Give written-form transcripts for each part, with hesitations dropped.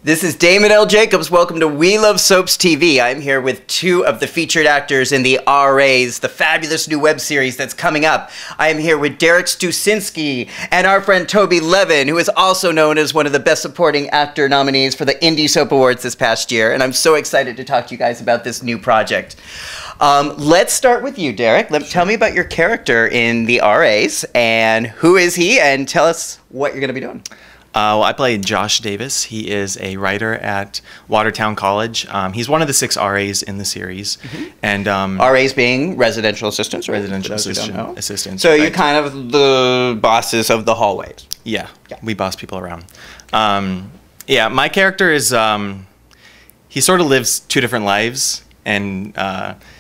This is Damon L. Jacobs. Welcome to We Love Soaps TV. I'm here with two of the featured actors in the RAs, the fabulous new web series that's coming up. I am here with Derek Stusynski and our friend Toby Levin, who is also known as one of the Best Supporting Actor nominees for the Indie Soap Awards this past year. And I'm so excited to talk to you guys about this new project. Let's start with you, Derek. Tell me about your character in the RAs, and who is he, and tell us what you're going to be doing. Well, I play Josh Davis. He is a writer at Watertown College. He's one of the 6 RAs in the series. And RAs being residential assistants, right? Residential assistants. So you're kind of the bosses of the hallways. Yeah, we boss people around. Yeah, my character is, he sort of lives 2 different lives and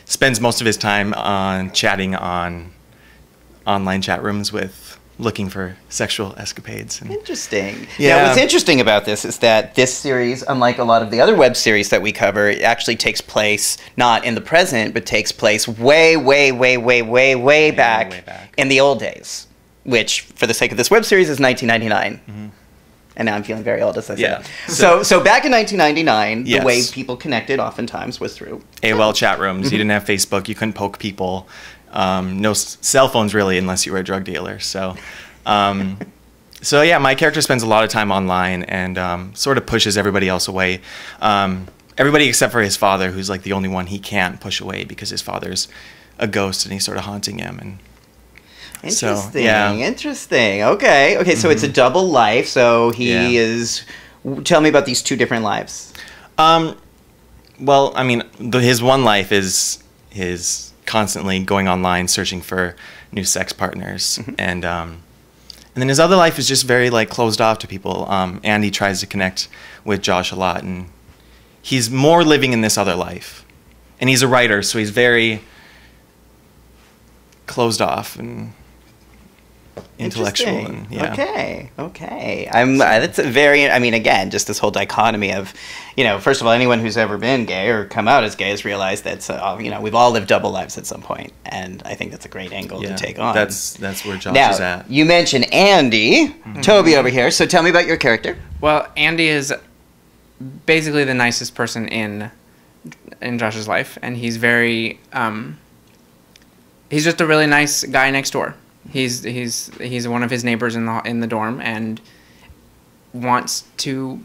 spends most of his time on chatting on online chat rooms looking for sexual escapades. Interesting. Yeah. Now, what's interesting about this is that this series, unlike a lot of the other web series that we cover, it actually takes place not in the present, but takes place way back in the old days, which, for the sake of this web series, is 1999. And now I'm feeling very old as I say that. So back in 1999, the way people connected oftentimes was through AOL chat rooms. You didn't have Facebook. You couldn't poke people. No cell phones really, unless you were a drug dealer. So, so yeah, my character spends a lot of time online and sort of pushes everybody else away. Everybody except for his father, who's like the only one he can't push away because his father's a ghost and he's sort of haunting him. And interesting. Interesting. Okay. So it's a double life. So he is. Tell me about these 2 different lives. Well, I mean, his one life is his constantly going online searching for new sex partners, and then his other life is just very like closed off to people. Andy tries to connect with Josh a lot, and he's more living in this other life, and he's a writer, so he's very closed off and intellectual. And Okay. That's a very, I mean, again, just this whole dichotomy of, first of all, anyone who's ever been gay or come out as gay has realized that, we've all lived double lives at some point, and I think that's a great angle to take on. That's where Josh is at. You mentioned Andy, Toby over here, so tell me about your character. Well, Andy is basically the nicest person in Josh's life, and he's very, he's just a really nice guy next door. He's one of his neighbors in the dorm and wants to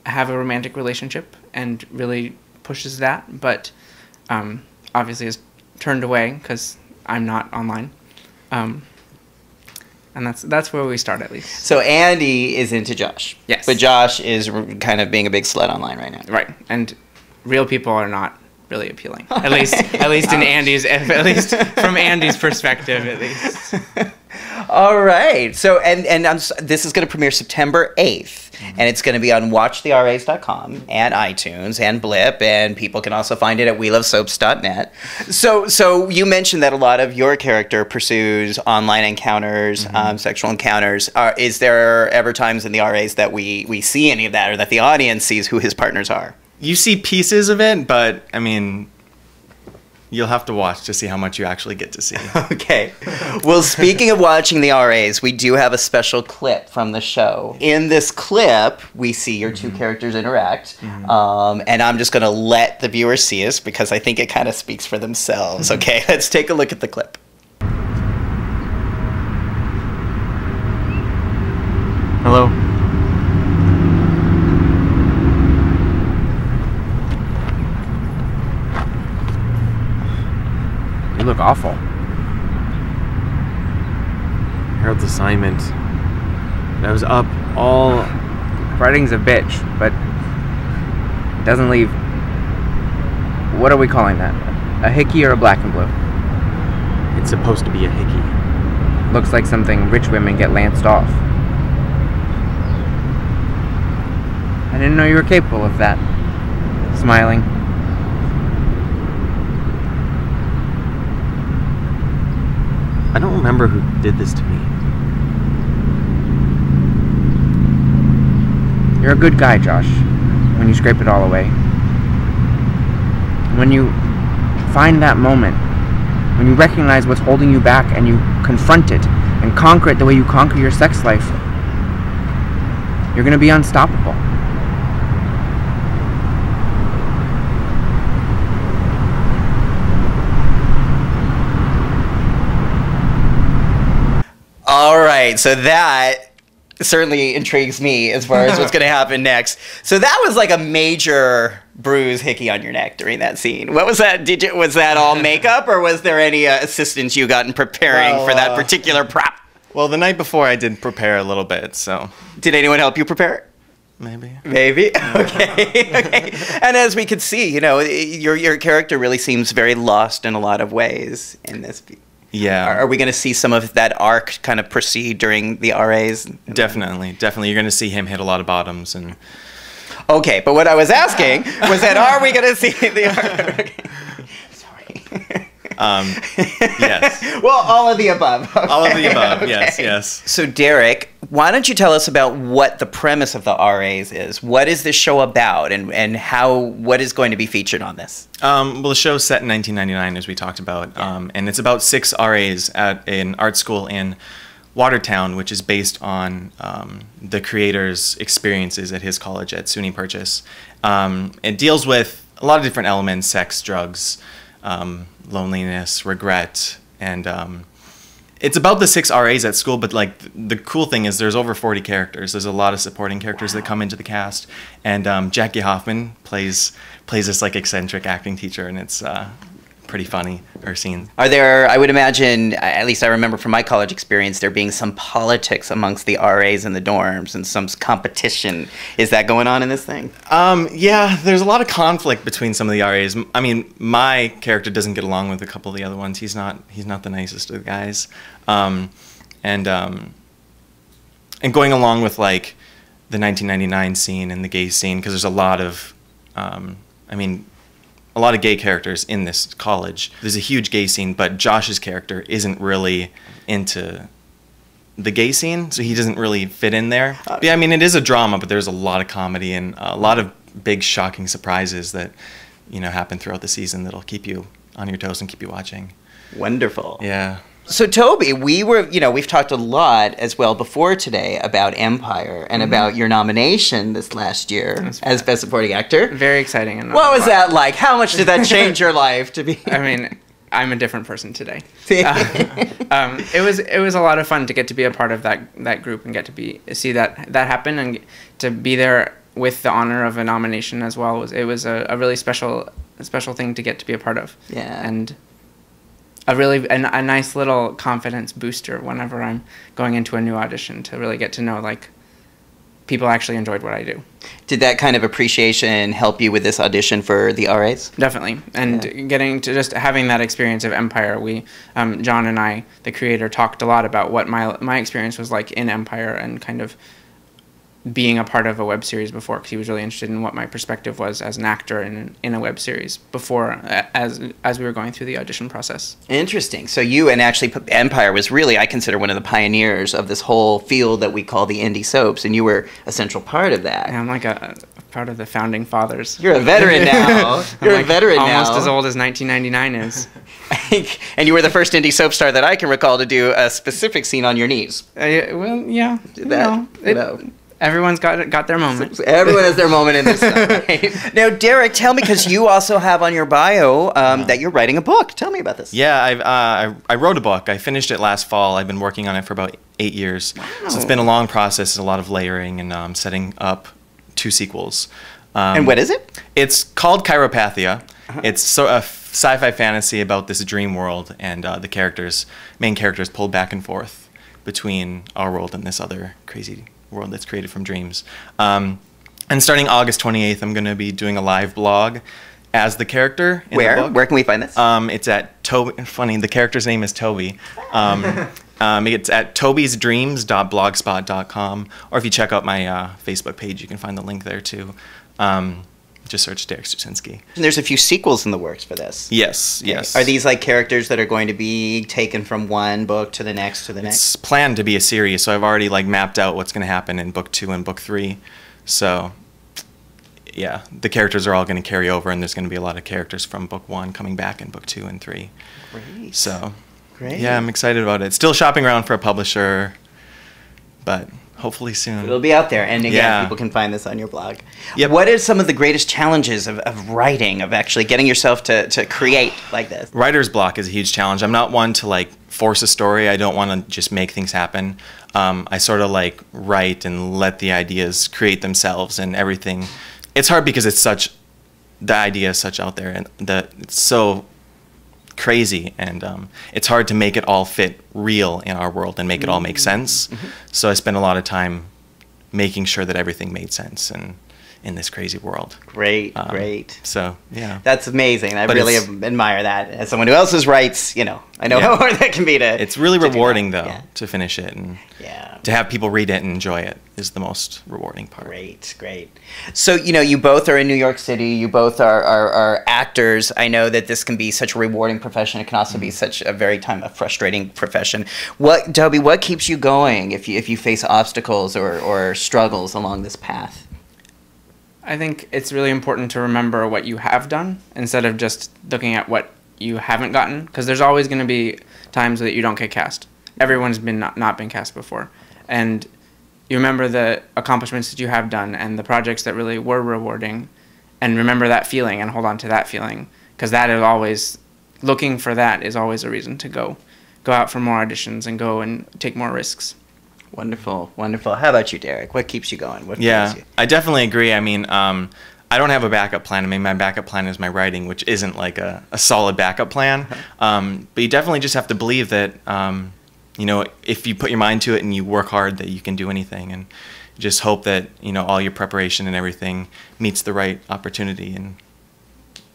have a romantic relationship and really pushes that, but obviously is turned away because I'm not online, and that's where we start at least. So Andy is into Josh, yes, but Josh is kind of being a big slut online right now, right? And real people are not really appealing, at least in Andy's, at least from Andy's perspective, at least. All right. So this is going to premiere September 8th, and it's going to be on watchtheras.com and iTunes and Blip, and people can also find it at welovesoaps.net. So you mentioned that a lot of your character pursues online encounters, sexual encounters. Is there ever times in the RAs that we see any of that, or that the audience sees who his partners are? You see pieces of it, but I mean, you'll have to watch to see how much you actually get to see. Okay. Well, speaking of watching the RAs, we do have a special clip from the show. In this clip, we see your 2 characters interact, and I'm just going to let the viewers see us because I think it kind of speaks for themselves. Okay, let's take a look at the clip. Hello. You look awful. Harold's assignment. I was up all... Writing's a bitch, but it doesn't leave... What are we calling that? A hickey or a black and blue? It's supposed to be a hickey. Looks like something rich women get lanced off. I didn't know you were capable of that. Smiling. I don't remember who did this to me. You're a good guy, Josh, when you scrape it all away. When you find that moment, when you recognize what's holding you back and you confront it and conquer it the way you conquer your sex life, you're going to be unstoppable. All right, so that certainly intrigues me as far as what's going to happen next. So that was like a major bruise, hickey on your neck during that scene. What was that? Was that all makeup, or was there any assistance you got in preparing for that particular prop? Well, the night before I did prepare a little bit, so. Did anyone help you prepare? Maybe. Maybe. Okay. And as we could see, you know, your character really seems very lost in a lot of ways in this. Yeah. Are we going to see some of that arc kind of proceed during the RAs? Definitely. You're going to see him hit a lot of bottoms and. Okay, but what I was asking was that are we going to see the arc? Okay. Sorry. Yes. Well, all of the above. Okay. All of the above. Okay. Yes. So, Derek, why don't you tell us about what the premise of the RAs is? What is this show about, and what is going to be featured on this? Well, the show's set in 1999, as we talked about, and it's about 6 RAs at an art school in Watertown, which is based on the creator's experiences at his college at SUNY Purchase. It deals with a lot of different elements: sex, drugs, loneliness, regret, and it's about the 6 RAs at school. But like the cool thing is, there's over 40 characters. There's a lot of supporting characters that come into the cast, and Jackie Hoffman plays this like eccentric acting teacher, and it's pretty funny, her scenes. Are there, I would imagine, at least I remember from my college experience, there being some politics amongst the RAs in the dorms and some competition. Is that going on in this thing? Yeah, there's a lot of conflict between some of the RAs. I mean, my character doesn't get along with a couple of the other ones. He's not the nicest of the guys. And going along with like the 1999 scene and the gay scene, because there's a lot of, a lot of gay characters in this college. There's a huge gay scene, but Josh's character isn't really into the gay scene, so he doesn't really fit in there. Yeah, I mean, it is a drama, but there's a lot of comedy and a lot of big, shocking surprises that, you know, happen throughout the season that'll keep you on your toes and keep you watching. Wonderful. Yeah. So, Toby, we've talked a lot as well before today about Empire and about your nomination this last year as Best Supporting Actor. Very exciting. What was that like? How much did that change your life to be? I mean, I'm a different person today. It was a lot of fun to get to be a part of that group and get to see that happen, and to be there with the honor of a nomination as well. It was a really special thing to get to be a part of. Yeah. And a nice little confidence booster whenever I'm going into a new audition, to really get to know, like, people actually enjoyed what I do. Did that kind of appreciation help you with this audition for the RAs? Definitely. And getting to just having that experience of Empire, we, John and I, the creator, talked a lot about what my experience was like in Empire, and kind of being a part of a web series before, because he was really interested in what my perspective was as an actor in a web series before, as we were going through the audition process. Interesting. So you, and actually Empire was really, I consider, one of the pioneers of this whole field that we call the indie soaps, and you were a central part of that. Yeah, I'm like a part of the founding fathers. You're a veteran now. You're like a veteran now. Almost as old as 1999 is. And you were the first indie soap star that I can recall to do a specific scene on your knees. Well, yeah. Everyone's got their moment. So everyone has their moment in this stuff, right? Now, Derek, tell me, because you also have on your bio that you're writing a book. Tell me about this. Yeah, I wrote a book. I finished it last fall. I've been working on it for about 8 years. Wow. So it's been a long process, a lot of layering, and setting up 2 sequels. And what is it? It's called Chiropathia. It's a sci-fi fantasy about this dream world, and the main characters pulled back and forth between our world and this other crazy world that's created from dreams. And starting August 28th, I'm going to be doing a live blog as the character in the book. Where can we find this? It's at Toby. Funny, the character's name is Toby. It's at tobysdreams.blogspot.com, or if you check out my Facebook page, you can find the link there too. Just search Derek Stusynski. And there's a few sequels in the works for this. Yes. Are these like characters that are going to be taken from one book to the next to the next? It's planned to be a series, so I've already like mapped out what's going to happen in book 2 and book 3. So, yeah, the characters are all going to carry over, and there's going to be a lot of characters from book 1 coming back in book 2 and 3. Great. So, great. Yeah, I'm excited about it. Still shopping around for a publisher, but hopefully soon. It'll be out there, and again, people can find this on your blog. Yep. What are some of the greatest challenges of writing, of actually getting yourself to create like this? Writer's block is a huge challenge. I'm not one to like force a story. I don't want to just make things happen. I sort of like write and let the ideas create themselves and everything. It's hard because the idea is such out there, and it's so crazy, and it's hard to make it all fit real in our world and make it all make sense. So I spent a lot of time making sure that everything made sense and in this crazy world. Great. So yeah, that's amazing. I But really it's- admire that. As someone who else writes, I know how hard that can be to. it's really to do rewarding that. though Yeah. to finish it, and Yeah. to have people read it and enjoy it is the most rewarding part. Great. So, you both are in New York City. You both are actors. I know that this can be such a rewarding profession. It can also be such a a frustrating profession. Toby, what keeps you going if you face obstacles or struggles along this path? I think it's really important to remember what you have done instead of just looking at what you haven't gotten, because there's always going to be times that you don't get cast. Everyone's been not been cast before, and you remember the accomplishments that you have done and the projects that really were rewarding, and remember that feeling and hold on to that feeling, because that is always, looking for that is always a reason to go out for more auditions and go and take more risks. Wonderful. How about you, Derek? What keeps you going? What Yeah, fuels you? I definitely agree. I mean, I don't have a backup plan. I mean, my backup plan is my writing, which isn't like a solid backup plan. But you definitely just have to believe that, if you put your mind to it and you work hard, that you can do anything. And just hope that, all your preparation and everything meets the right opportunity. And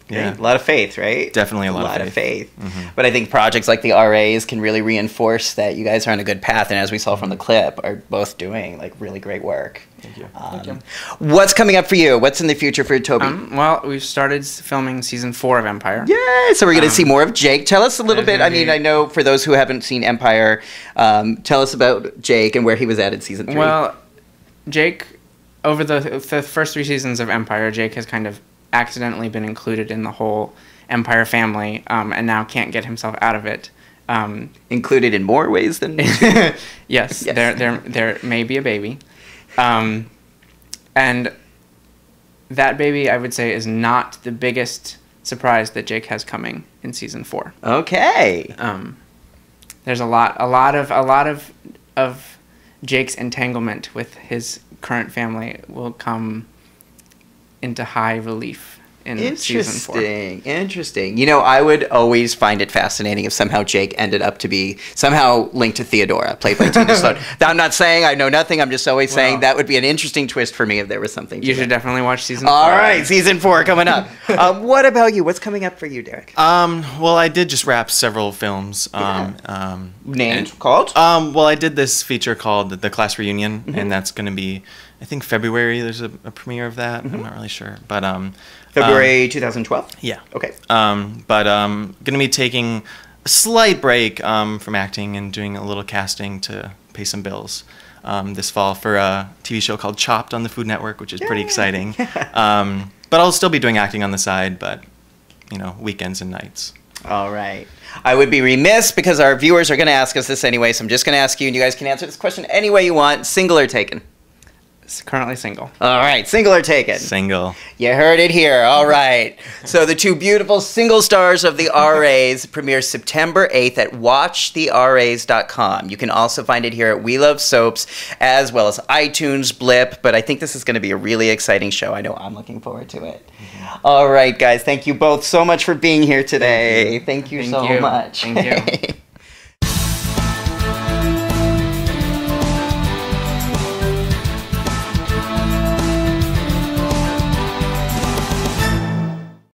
yeah, A lot of faith, right? Definitely a lot of of faith. But I think projects like the RAs can really reinforce that you guys are on a good path, and as we saw from the clip, are both doing like really great work. Thank you. Thank you. What's coming up for you? What's in the future for Toby? Well, we've started filming season 4 of Empire. Yay! So we're going to see more of Jake. Tell us a little bit. there's I gonna mean, be- I know for those who haven't seen Empire, tell us about Jake and where he was at in season 3. Well, Jake, over the first 3 seasons of Empire, Jake has kind of accidentally been included in the whole Empire family, and now can't get himself out of it. Included in more ways than Yes, Yes. there may be a baby, and that baby, I would say, is not the biggest surprise that Jake has coming in season 4. Okay. There's a lot of Jake's entanglement with his current family will come into high relief in season 4. Interesting. I would always find it fascinating if somehow Jake ended up to be somehow linked to Theodora, played by Tina Sloan. I'm not saying I know nothing. I'm just always saying that would be an interesting twist for me if there was something to You it. should definitely watch season 4. All right, season 4 coming up. What about you? What's coming up for you, Derek? Well, I did just wrap several films. Named? Called? Well, I did this feature called The Class Reunion, and that's going to be, I think, February. There's a premiere of that. I'm not really sure, but February 2012? yeah. Okay. But going to be taking a slight break from acting and doing a little casting to pay some bills this fall for a TV show called Chopped on the Food Network, which is pretty exciting. But I'll still be doing acting on the side, but weekends and nights. All right. I would be remiss because our viewers are going to ask us this anyway, so I'm just going to ask you, and you guys can answer this question any way you want. Single or taken? It's currently single. All right, single or taken? Single. You heard it here. All right. So the 2 beautiful single stars of the RAs premieres September 8th at watchtheras.com. You can also find it here at We Love Soaps, as well as iTunes, Blip, but I think this is going to be a really exciting show. I know I'm looking forward to it. All right, guys. Thank you both so much for being here today. Thank you so much. Thank you.